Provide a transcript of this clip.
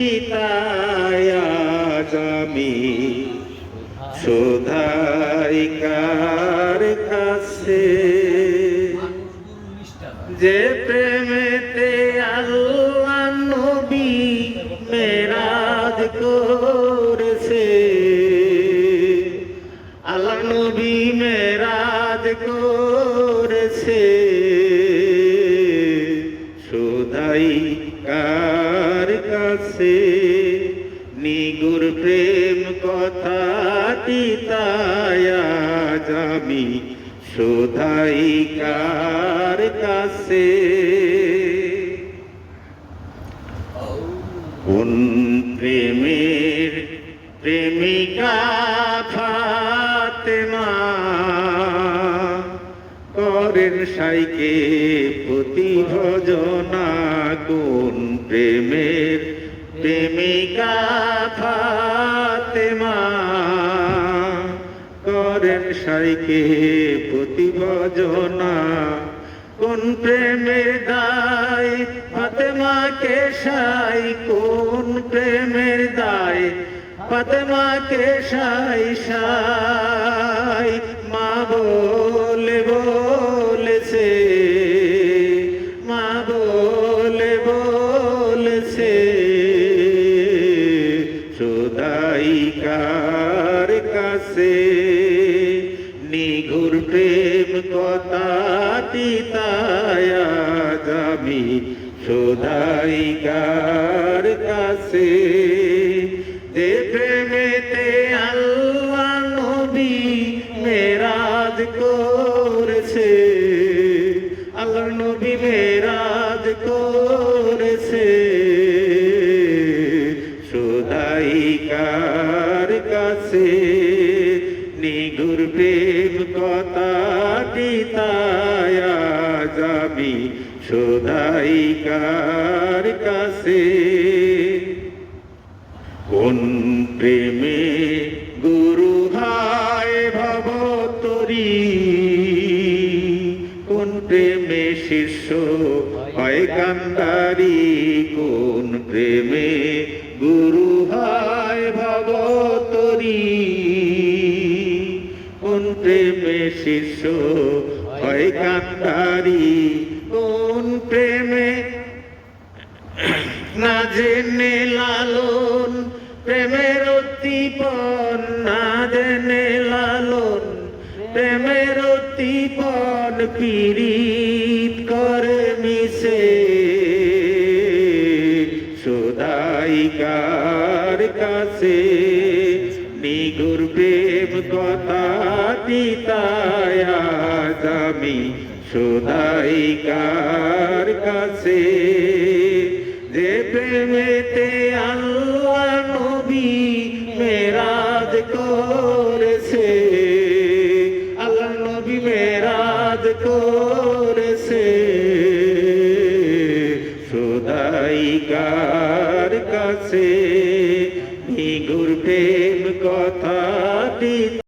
আজ আমি শোধাইকার কাছে যে প্রেমেতে আল্লাহ নবী মেরাজ করেছে, আল্লাহ নবী মেরাজ করেছে, শোধাইকার কাছে নিগুর প্রেম কথাটি তাই আজ আমি শোধাইকার কাছে। কোন প্রেমের প্রেমিকা ফাতেমা করেন সাইকে প্রতি ভজনা, কোন প্রেমের প্রেমিকা ফাতেমা করেন সাইকে প্রতি ভজনা, কোন প্রেমের দায় ফাতেমাকে সাই, কোন প্রেমের দায় ফাতেমাকে সাই সাই মা বলে বলেছে, মা বলে বলেছে, শোধাইকার কাছে নিগুর প্রেম কথাটি তাই আজ আমি শোধাইকার কাছে। যে প্রেমেতে আল্লাহ নবী মেরাজ করেছে, আল্লাহ নবী মেরাজ করেছে, শোধাইকার কাছে নিগুর প্রেম কথাটি তাই আজ আমি শোধাইকার কাছে। কোন প্রেমে গুরু হয় ভবতরী, কোন প্রেমে শিষ্য হয় কান্ডারি, কোন প্রেমে গুরু হয় ভবতরী, কোন প্রেমে শিষ্য হয় কান্ডারি, কোন প্রেমে না জেনে লালন প্রেমের উদ্দীপন, না জেনে লালন প্রেমের উদ্দীপন, পীড়িত করে মিশে শোধাইকার কাছে নিগুর প্রেম কথাটি তাই আজ আমি শোধাইকার কাছে। যে প্রেমেতে আল্লাহ নবী মেরাজ করেছে, আল্লাহ নবী মেরাজ করেছে, শোধাইকার কাছে নিগুর প্রেম কথা